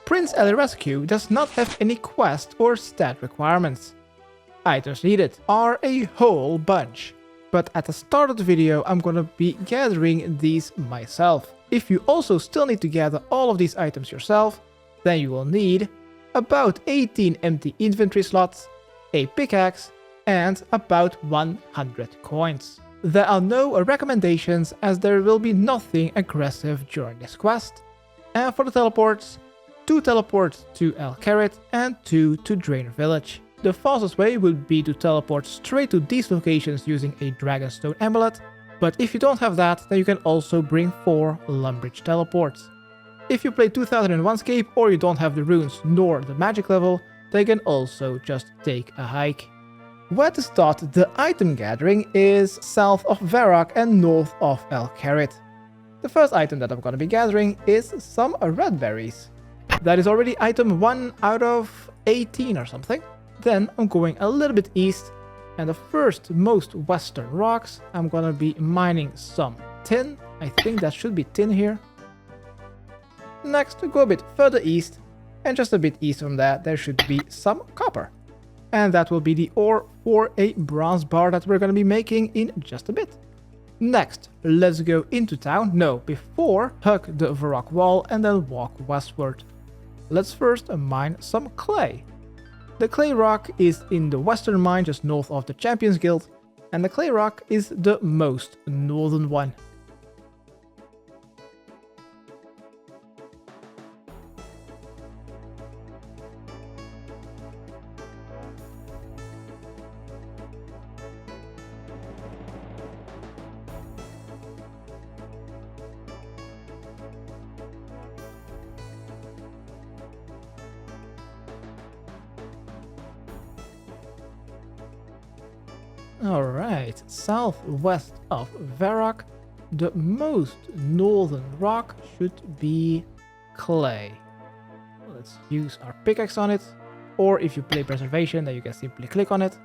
Prince Ali Rescue does not have any quest or stat requirements. Items needed are a whole bunch, but at the start of the video I'm gonna be gathering these myself. If you also still need to gather all of these items yourself, then you will need about 18 empty inventory slots, a pickaxe, and about 100 coins. There are no recommendations as there will be nothing aggressive during this quest. And for the teleports, 2 teleports to Kharid and 2 to Draynor village. The fastest way would be to teleport straight to these locations using a Dragonstone amulet, but if you don't have that, then you can also bring 4 lumbridge teleports. If you play 2001Scape or you don't have the runes nor the magic level, then you can also just take a hike. Where to start the item gathering is south of Varrock and north of Kharid. The first item that I'm gonna be gathering is some Redberries. That is already item 1 out of 18 or something. Then I'm going a little bit east, and the first most western rocks I'm gonna be mining some tin. I think that should be tin here. Next, go a bit further east, and just a bit east from that there should be some copper. And that will be the ore for a bronze bar that we're gonna be making in just a bit. Next, let's go into town. No, before, hug the Varrock wall and then walk westward. Let's first mine some clay. The clay rock is in the western mine just north of the Champions Guild, and the clay rock is the most northern one. Alright, southwest of Varrock, the most northern rock should be clay. Let's use our pickaxe on it, or if you play preservation, then you can simply click on it.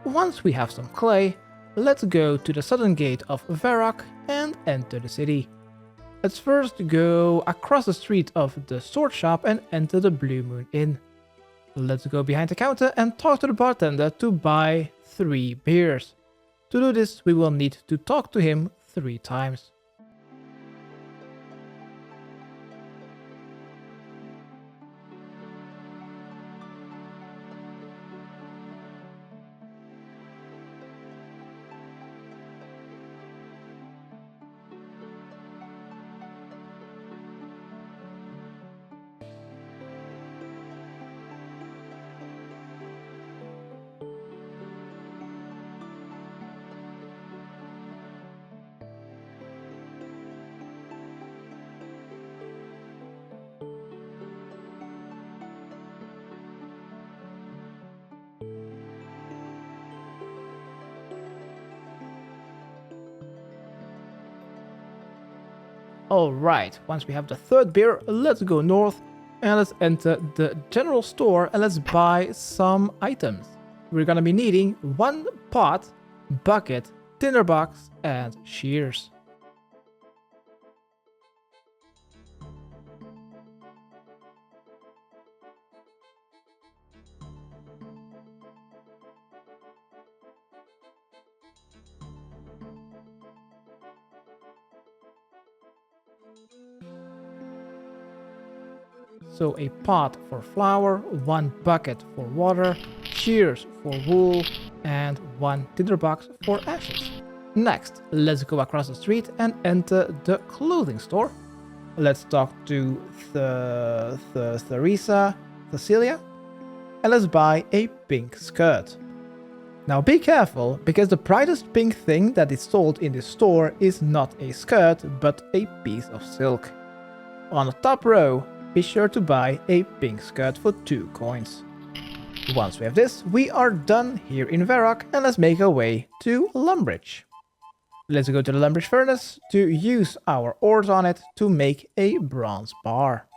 Once we have some clay, let's go to the southern gate of Varrock and enter the city. Let's first go across the street of the sword shop and enter the Blue Moon Inn. Let's go behind the counter and talk to the bartender to buy 3 beers. To do this, we will need to talk to him 3 times. Alright, once we have the 3rd beer, let's go north and let's enter the general store and let's buy some items. We're gonna be needing 1 pot, bucket, tinderbox, and shears. So a pot for flour, 1 bucket for water, shears for wool, and 1 tinderbox for ashes. Next, let's go across the street and enter the clothing store. Let's talk to Cecilia, and let's buy a pink skirt. Now be careful, because the brightest pink thing that is sold in this store is not a skirt, but a piece of silk. On the top row, be sure to buy a pink skirt for 2 coins. Once we have this, we are done here in Varrock, and let's make our way to Lumbridge. Let's go to the lumbridge furnace to use our ores on it to make a bronze bar.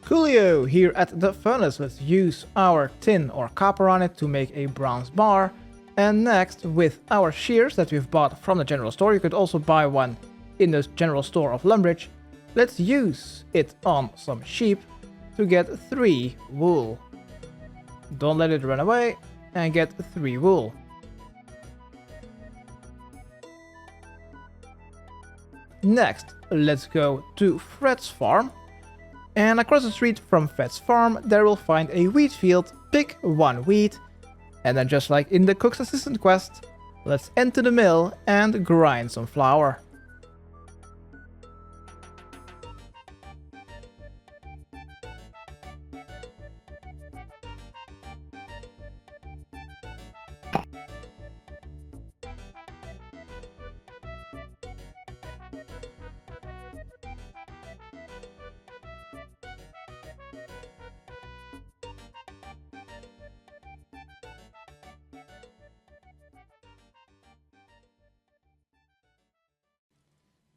Coolio! Here at the furnace, let's use our tin or copper on it to make a bronze bar. And next, with our shears that we've bought from the general store, you could also buy one in the general store of Lumbridge. Let's use it on some sheep to get 3 wool. Don't let it run away, and get 3 wool. Next, let's go to Fred's farm. And across the street from Fred's farm, there we'll find a wheat field, pick 1 wheat, and then just like in the cook's assistant quest, let's enter the mill and grind some flour.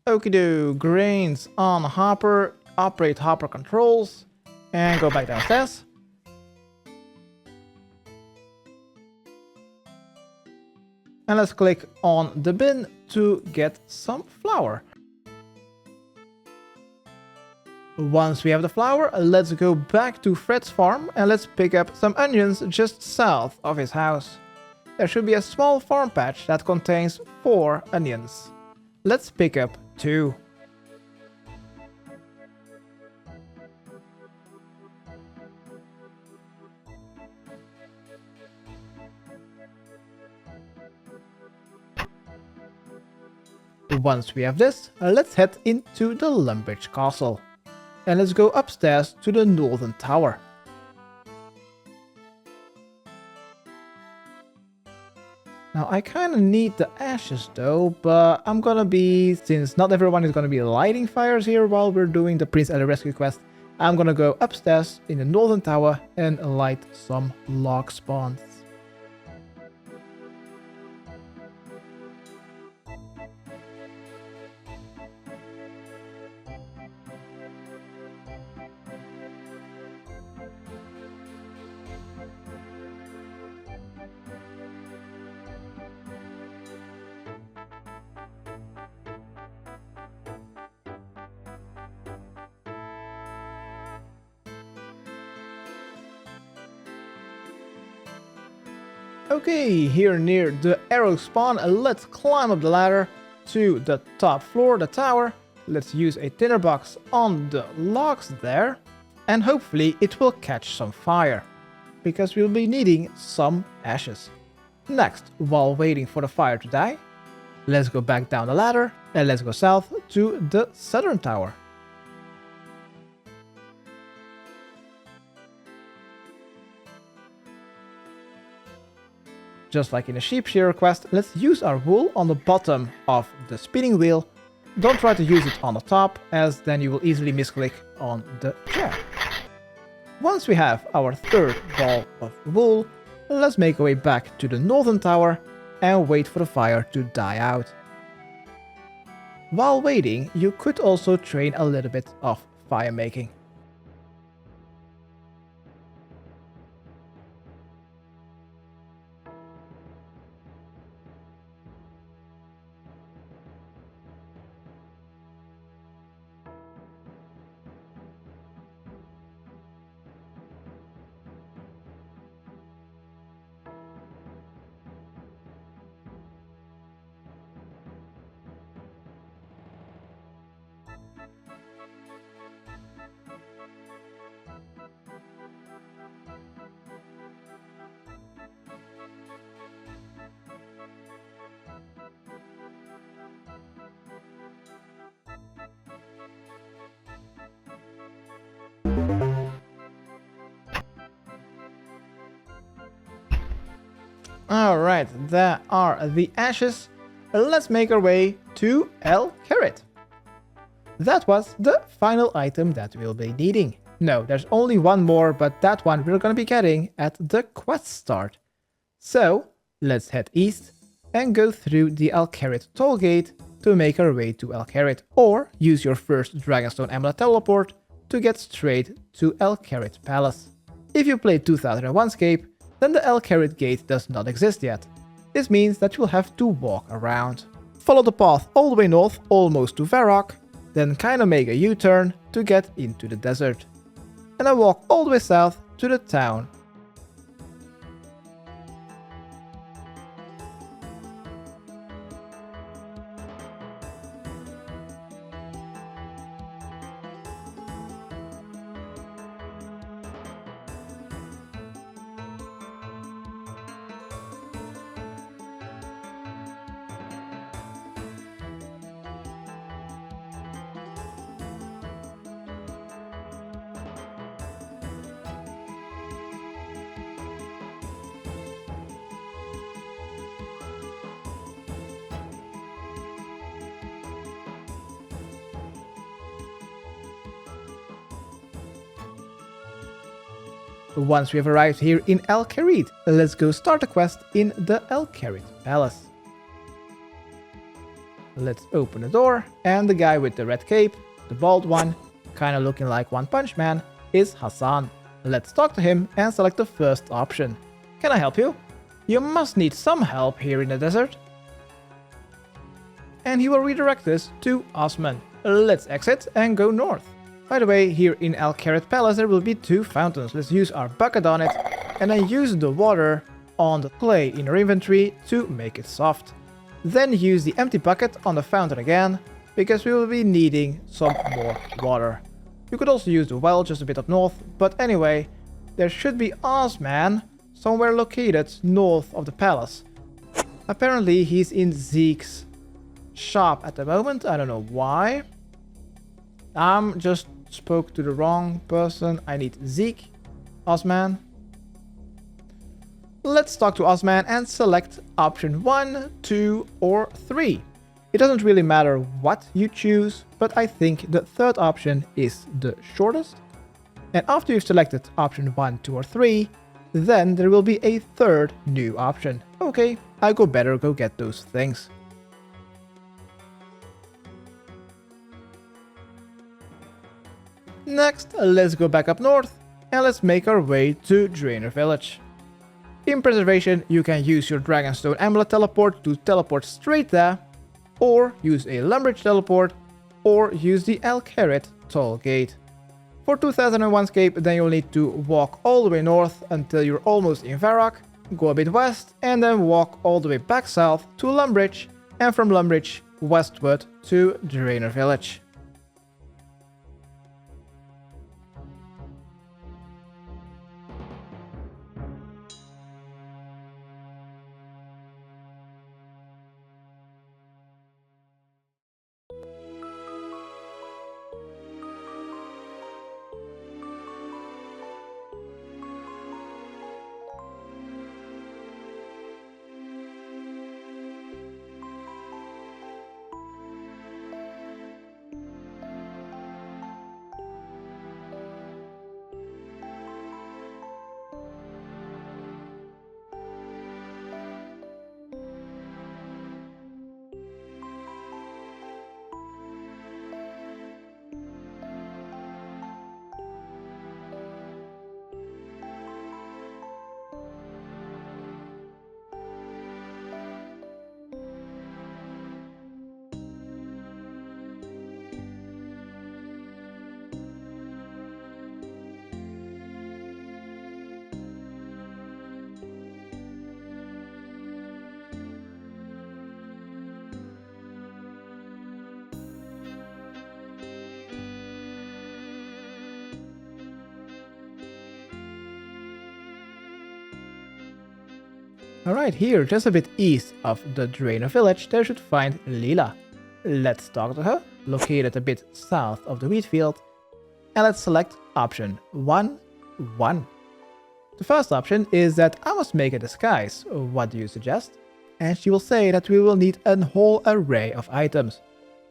Okido, grains on hopper, operate hopper controls, and go back downstairs. And let's click on the bin to get some flour. Once we have the flour, let's go back to Fred's farm and let's pick up some onions just south of his house. There should be a small farm patch that contains 4 onions. Let's pick up 2. Once we have this, let's head into the lumbridge castle. And let's go upstairs to the northern tower. Now I kinda need the ashes though, but I'm gonna be, since not everyone is gonna be lighting fires here while we're doing the Prince Ellie rescue quest, I'm gonna go upstairs in the northern tower and light some log spawns. Okay, here near the arrow spawn, let's climb up the ladder to the top floor, the tower. Let's use a tinderbox on the logs there, and hopefully it will catch some fire, because we'll be needing some ashes. Next, while waiting for the fire to die, let's go back down the ladder and let's go south to the southern tower. Just like in the sheep shearer quest, let's use our wool on the bottom of the spinning wheel. Don't try to use it on the top, as then you will easily misclick on the chair. Once we have our third ball of wool, let's make our way back to the northern tower and wait for the fire to die out. While waiting, you could also train a little bit of fire making. Alright, there are the ashes. Let's make our way to Kharid. That was the final item that we'll be needing. No, there's only one more, but that one we're gonna be getting at the quest start. So, let's head east and go through the Kharid toll gate to make our way to Kharid, or use your first Dragonstone Amulet teleport to get straight to Kharid Palace. If you played 2001Scape, then the Kharid gate does not exist yet. This means that you'll have to walk around. Follow the path all the way north, almost to Varrock, then kinda make a U-turn to get into the desert. And then walk all the way south to the town. Once we have arrived here in Kharid, let's go start a quest in the Kharid Palace. Let's open the door, and the guy with the red cape, the bald one, kinda looking like One Punch Man, is Hassan. Let's talk to him and select the first option. Can I help you? You must need some help here in the desert. And he will redirect us to Osman. Let's exit and go north. By the way, here in Kharid Palace there will be two fountains. Let's use our bucket on it and then use the water on the clay in our inventory to make it soft. Then use the empty bucket on the fountain again, because we will be needing some more water. You could also use the well just a bit up north, but anyway, there should be Osman somewhere located north of the palace. Apparently he's in Zeke's shop at the moment, I don't know why. Just spoke to the wrong person. I need Zeke. Osman. Let's talk to Osman and select option 1, 2 or 3. It doesn't really matter what you choose, but I think the third option is the shortest. And after you've selected option 1, 2 or 3, then there will be a third new option. Okay, I better go get those things. Next, let's go back up north and let's make our way to Draynor village. In preservation, you can use your Dragonstone Amulet teleport to teleport straight there, or use a lumbridge teleport, or use the Kharid toll gate. For 2001Scape, then you'll need to walk all the way north until you're almost in Varrock, go a bit west, and then walk all the way back south to Lumbridge, and from Lumbridge westward to Draynor village. Alright, here, just a bit east of the Draynor village, there should find Lila. Let's talk to her, located a bit south of the wheat field, and let's select option 1, 1. To The first option is that I must make a disguise. What do you suggest? And she will say that we will need a whole array of items.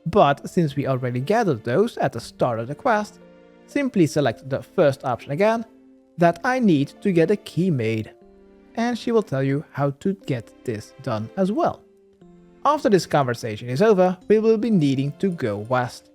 But since we already gathered those at the start of the quest, simply select the first option again, that I need to get a key made. And she will tell you how to get this done as well. After this conversation is over, we will be needing to go west.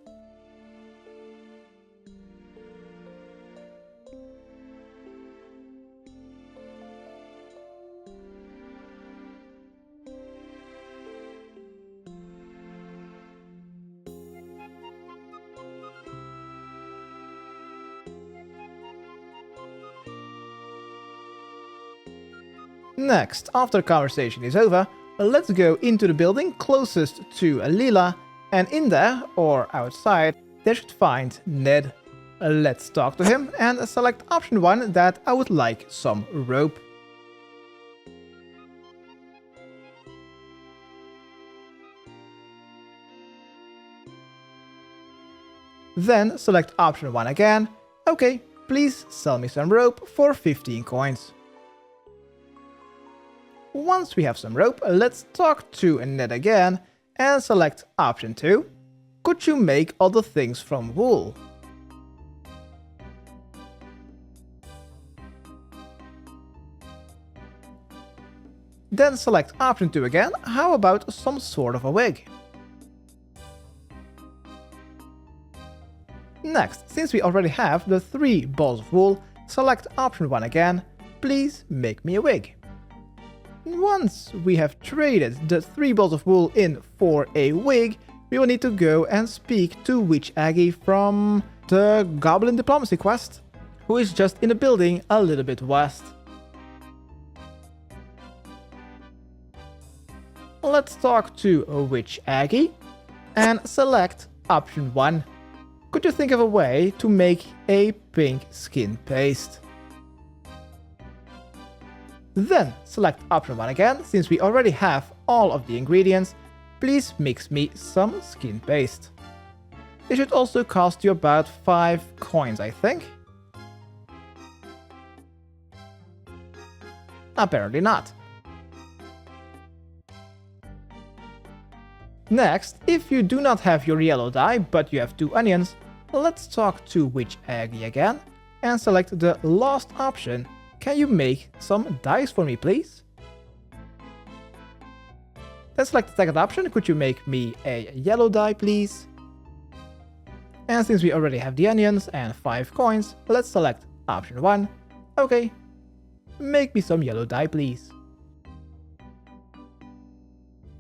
Next, after the conversation is over, let's go into the building closest to Lila, and in there, or outside, they should find Ned. Let's talk to him and select option 1 that I would like some rope. Then select option 1 again. Okay, please sell me some rope for 15 coins. Once we have some rope, let's talk to Ned again and select option 2. Could you make other things from wool? Then select option 2 again. How about some sort of a wig? Next, since we already have the 3 balls of wool, select option 1 again. Please make me a wig. Once we have traded the 3 balls of wool in for a wig, we will need to go and speak to Witch Aggie from the Goblin Diplomacy quest, who is just in the building a little bit west. Let's talk to Witch Aggie and select option 1. Could you think of a way to make a pink skin paste? Then select option 1 again, since we already have all of the ingredients. Please mix me some skin paste. It should also cost you about 5 coins, I think. Apparently not. Next, if you do not have your yellow dye, but you have 2 onions, let's talk to Witch Aggie again and select the last option. Can you make some dyes for me, please? Then select the second option. Could you make me a yellow dye, please? And since we already have the onions and 5 coins, let's select option 1. Okay, make me some yellow dye, please.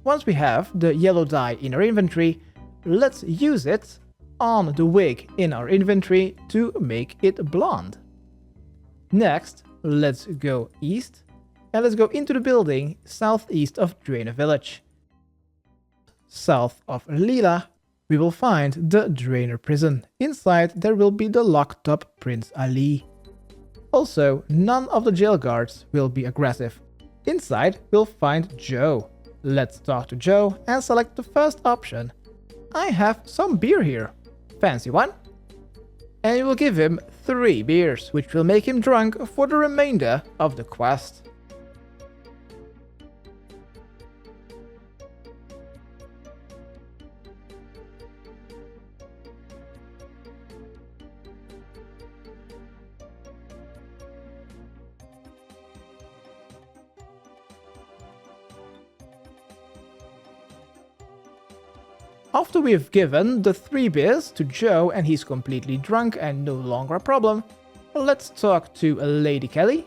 Once we have the yellow dye in our inventory, let's use it on the wig in our inventory to make it blonde. Next, let's go east and let's go into the building southeast of Draynor village. South of Lila, we will find the Draynor prison. Inside there will be the locked up Prince Ali. Also, none of the jail guards will be aggressive. Inside we'll find Joe. Let's talk to Joe and select the first option. I have some beer here. Fancy one? And you will give him 3 beers, which will make him drunk for the remainder of the quest. After we have given the 3 beers to Joe and he's completely drunk and no longer a problem, let's talk to Lady Kelly.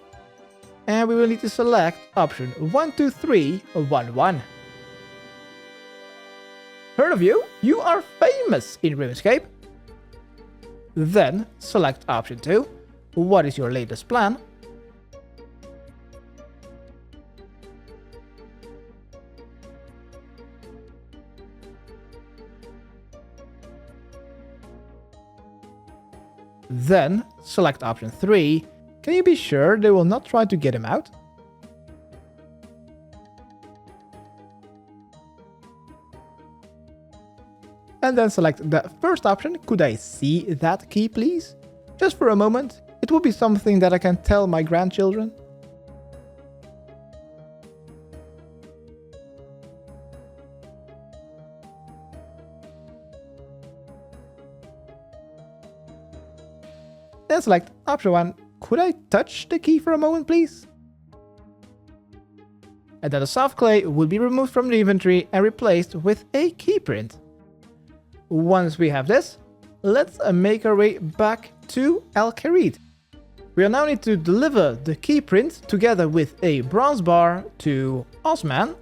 And we will need to select option 12311. Heard of you? You are famous in RuneScape. Then select option 2. What is your latest plan? Then select option 3. Can you be sure they will not try to get him out? And then select the first option. Could I see that key, please? Just for a moment. It It would be something that I can tell my grandchildren. Then select option 1. Could I touch the key for a moment, please? And then the soft clay will be removed from the inventory and replaced with a key print. Once we have this, let's make our way back to Kharid. We will now need to deliver the key print together with a bronze bar to Osman,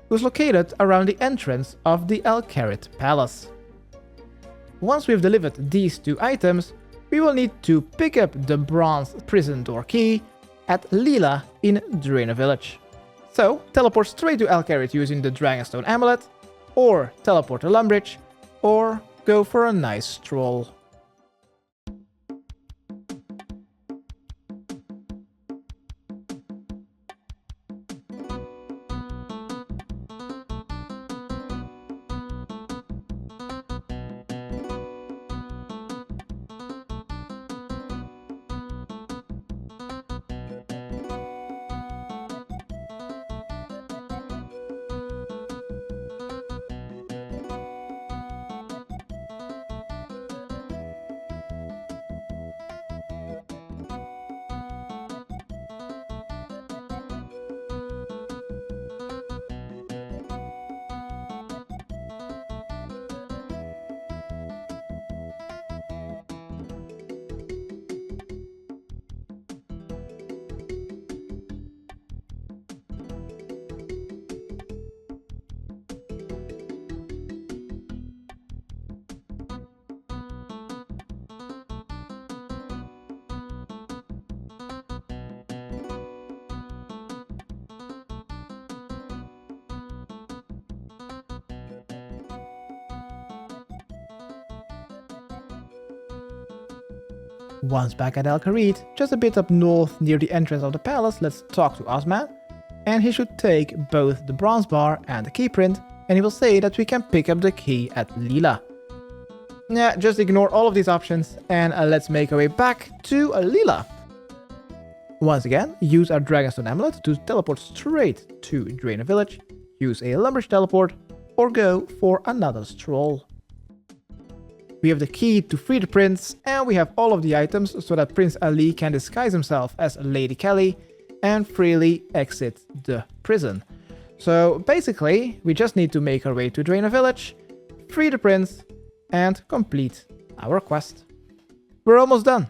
who's located around the entrance of the Kharid Palace. Once we've delivered these two items, we will need to pick up the bronze prison door key at Lila in Draynor village. So, teleport straight to Kharid using the Dragonstone amulet, or teleport to Lumbridge, or go for a nice stroll. Once back at Kharid, just a bit up north near the entrance of the palace, let's talk to Osman. And he should take both the bronze bar and the key print, and he will say that we can pick up the key at Lila. Yeah, just ignore all of these options, and let's make our way back to Lila. Once again, use our Dragonstone amulet to teleport straight to Draynor village, use a lumbridge teleport, or go for another stroll. We have the key to free the prince, and we have all of the items so that Prince Ali can disguise himself as Lady Kelly and freely exit the prison. So basically, we just need to make our way to Draynor village, free the prince, and complete our quest. We're almost done.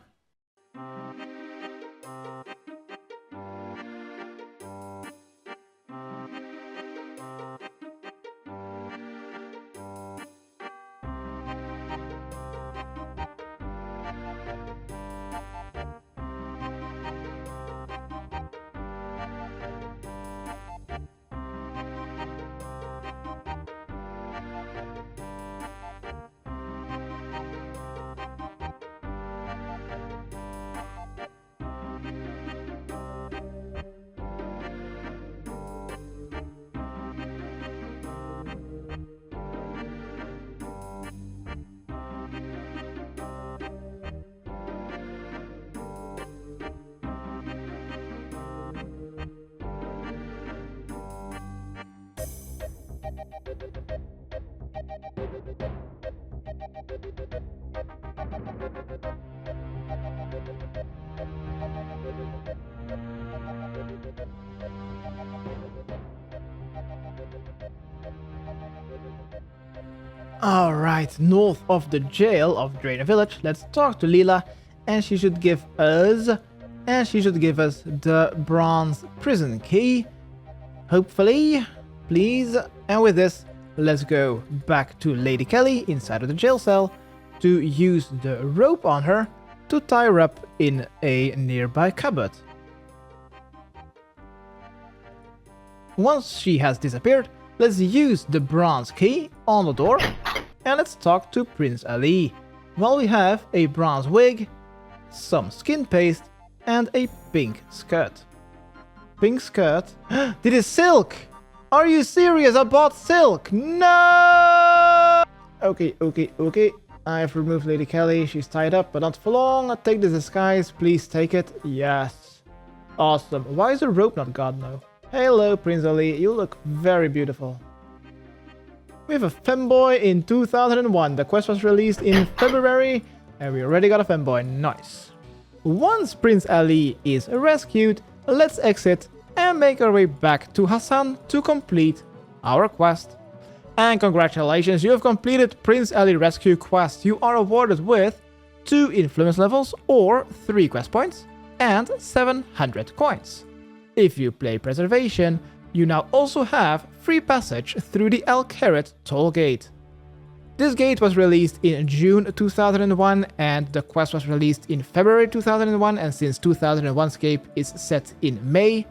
Alright, north of the jail of Draynor village, let's talk to Lila, and she should give us the bronze prison key. Hopefully, please. And with this, let's go back to Lady Kelly inside of the jail cell to use the rope on her to tie her up in a nearby cupboard. Once she has disappeared, let's use the bronze key on the door and let's talk to Prince Ali. Well, we have a bronze wig, some skin paste, and a pink skirt. Pink skirt? This is silk! Are you serious? I bought silk! No! Okay. I've removed Lady Kelly. She's tied up, but not for long. Take the disguise. Please take it. Yes. Awesome. Why is the rope not gone now? Hello, Prince Ali. You look very beautiful. We have a femboy in 2001. The quest was released in February, and we already got a femboy. Nice. Once Prince Ali is rescued, let's exit and make our way back to Hassan to complete our quest. And congratulations, you have completed Prince Ali Rescue Quest. You are awarded with 2 influence levels or 3 quest points and 700 coins. If you play Preservation, you now also have free passage through the El Kharid toll gate. This gate was released in June 2001 and the quest was released in February 2001, and since 2001Scape is set in May,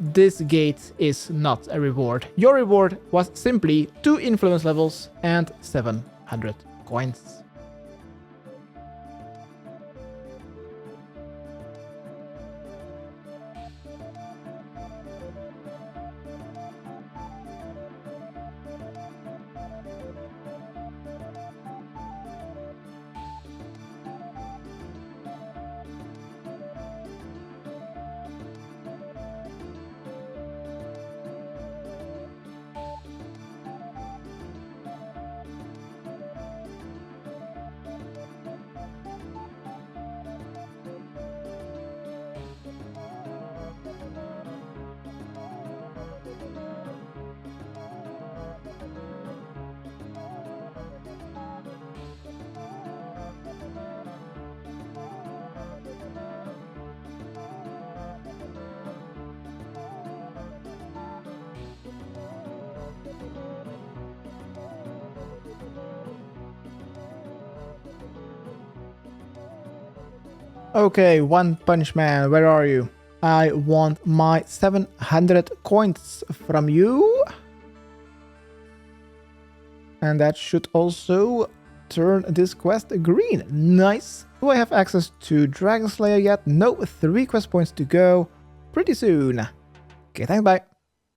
this gate is not a reward. Your reward was simply 2 influence levels and 700 coins. Okay, One Punch Man, where are you? I want my 700 coins from you. And that should also turn this quest green. Nice. Do I have access to Dragon Slayer yet? No, 3 quest points to go. Pretty soon. Okay, thanks, bye.